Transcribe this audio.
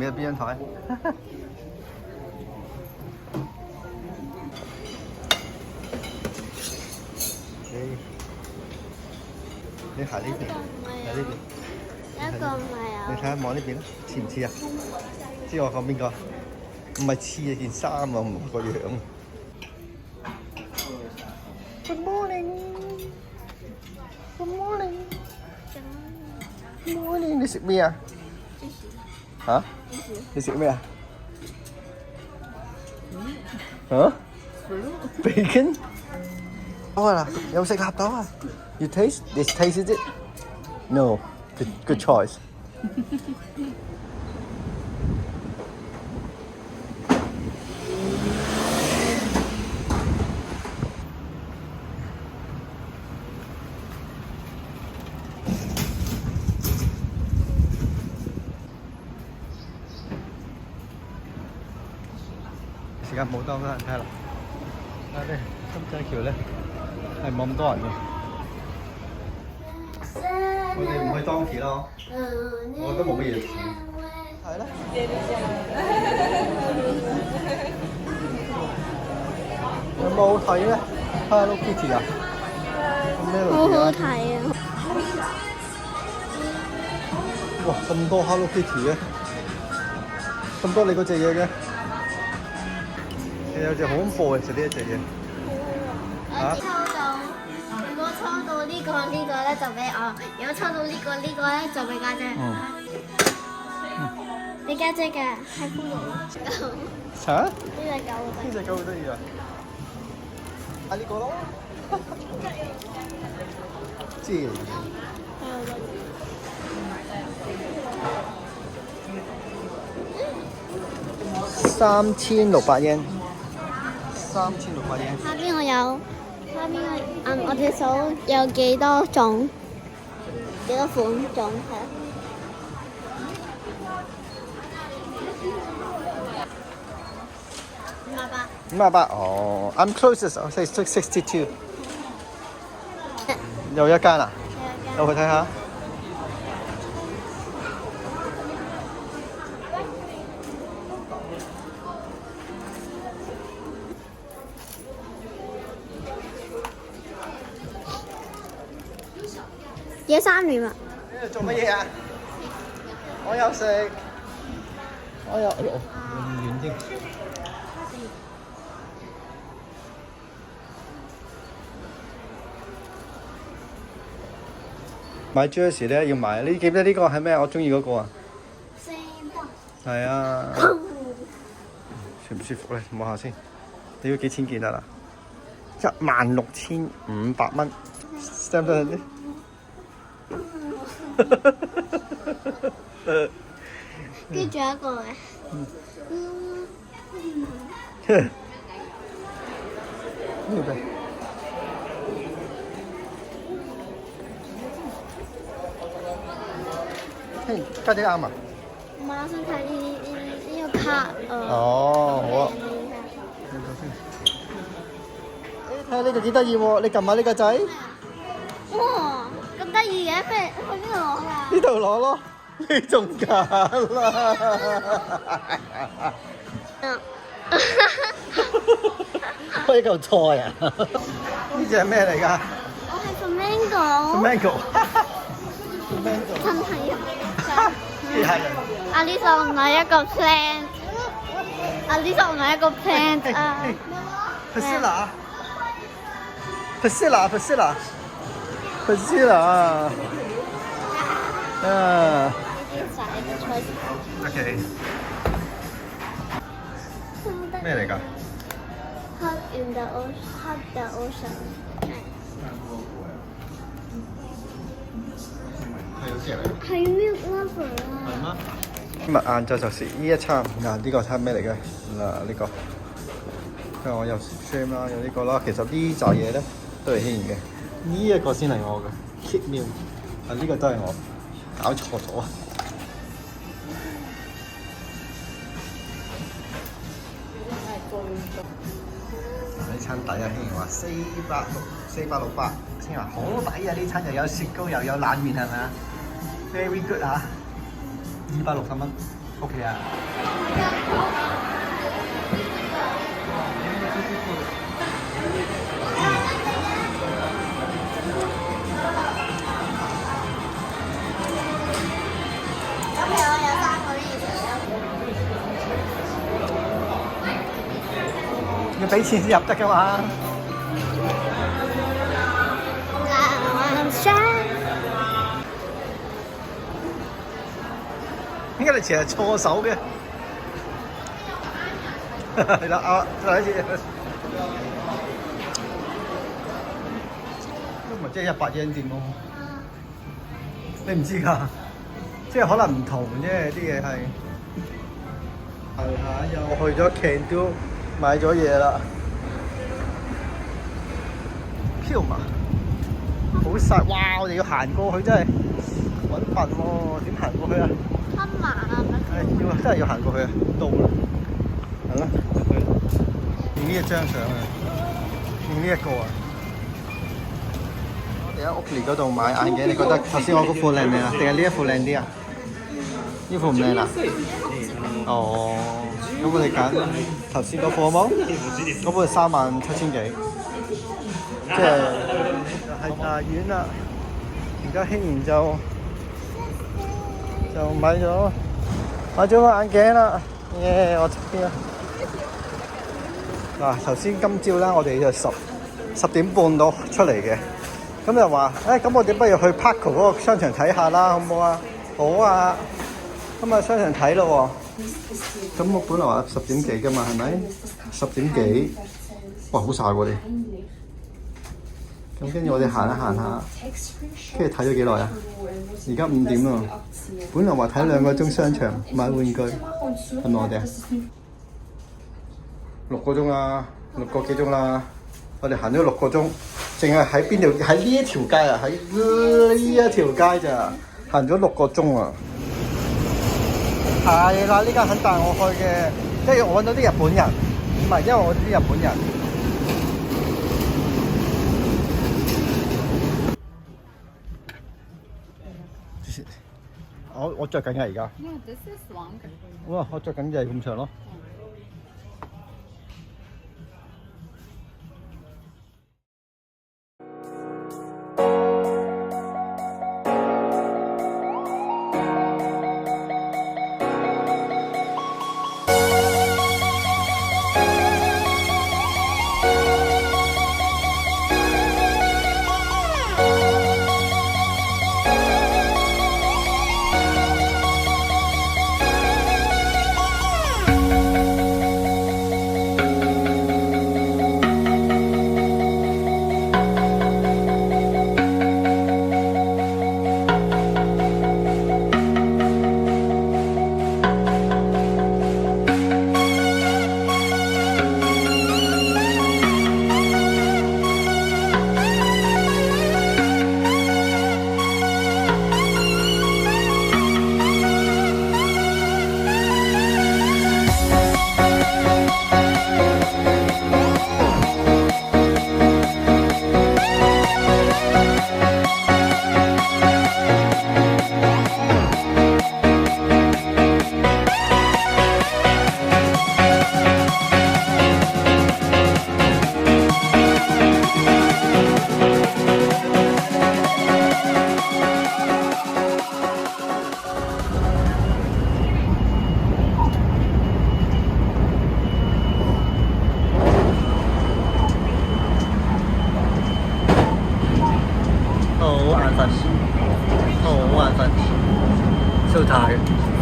嘅邊張台？你行呢邊，喺呢邊。一個唔係啊。你睇下望呢邊啦，似唔似啊？知我講邊個？唔係似啊，件衫啊，唔係個樣。Good morning. Good morning. Good morning. 你食咩啊？嚇？你食咩啊？嚇 ？Bacon？好啦，有食納豆啊 ？You taste? This tasted it? No. Good choice. 時間冇多啦，睇下啦。睇下咧，金仔橋咧係冇咁多人嘅。我哋唔去當期咯，我覺得冇乜嘢事。係啦。有冇好睇咧 ？Hello Kitty 啊？好好睇啊！哇！咁多 Hello Kitty 嘅，咁多你嗰隻嘢嘅。有隻好恐怖嘅，就呢一隻嘢。我抽到，如果抽到呢個咧就俾我，如果抽到呢個咧就俾家姐。你家姐嘅係骷髏。嚇？呢隻狗好得意。呢隻狗好得意啊！啊呢個咯。知。3600yen。3600yen。下邊我哋數有幾多種，幾多款種係啊58哦 ，I'm closest， 我 say 62。又一間啊？我去睇下。而家3年啦。呢度做乜嘢啊？我有食，我有，咁遠添。買 jersey 咧要買，你記唔記得呢個係咩？我中意嗰個啊。係啊。舒唔舒服咧？摸下先。你要幾錢件啊啦？16,500蚊。得唔得咧？跟住仲有一個嘅。呢個。嘿，家姐啱啊！唔係，我想睇呢個卡哦，好啊。睇下呢個幾得意喎！你撳下呢個掣。哇，咁得意嘅，去邊度攞㗎？呢度攞咯，你仲揀啦？開嚿菜啊！呢隻係咩嚟㗎？我係 flamingo。真係啊！機械人。阿 Lisa 唔係一個 plant。阿 Lisa 唔係一個 plant 啊。Priscilla。啊。OK。咩嚟㗎 ？Hug in the ocean。係 milk lover 啊！今日晏晝就食呢一餐，呢個餐咩嚟嘅？呢個，我有 shrimp 啦，有呢個啦。其實呢扎嘢咧都係稀罕嘅，呢一個先係我嘅 kid meal，呢個都係我搞錯咗。呢餐抵啊！輕話460，輕話好抵啊！呢餐又有雪糕又有冷麵係咪啊？Very good 啊！260蚊。OK 啊。咁我有3個呢要俾錢先入得㗎嘛？點解你成日錯手嘅？係啦，啊，再一次。都唔係即係100英店咯。你唔知㗎？即係可能唔同啫，啲嘢係。係啊，又去咗 Can-Do 買咗嘢啦。飄嘛，好細！哇！我哋要行過去真係揾笨喎，點行過去啊？吞麻啊！真係要行過去啊！到啦，係啦，影呢一張相啊，影呢一個啊。我哋喺屋企嗰度買眼鏡，你覺得頭先我嗰副靚唔靚啊？定係呢一副靚啲啊？呢副唔靚啦。哦，咁我哋揀頭先嗰副好冇？嗰副37000幾，即係大院啦。而家興然就買咗個眼鏡啦。耶！我側邊啊。嗱，頭先今朝啦，我哋就10點半到出嚟嘅。咁就話，咁我哋不如去 Parco 嗰個商場睇下啦，好唔好啊？好啊。咁啊，商場睇咯喎。咁我本來話10點幾㗎嘛，係咪？10點幾。哇，好曬喎你。咁跟住我哋行下，跟住睇咗幾耐啊？而家5點啦。本來話睇2個鐘商場買玩具，係咪我哋啊？6個鐘啦，6個幾鐘啦。我哋行咗6個鐘，淨係喺邊條？喺呢一條街啊，喺呢一條街咋，行咗6個鐘啊！係啦，呢間肯帶我去嘅，即係我揾到啲日本人，唔係因為我啲日本人。我着緊嘅而家。哇！我着緊就係咁長咯。好眼瞓，好眼瞓，超太。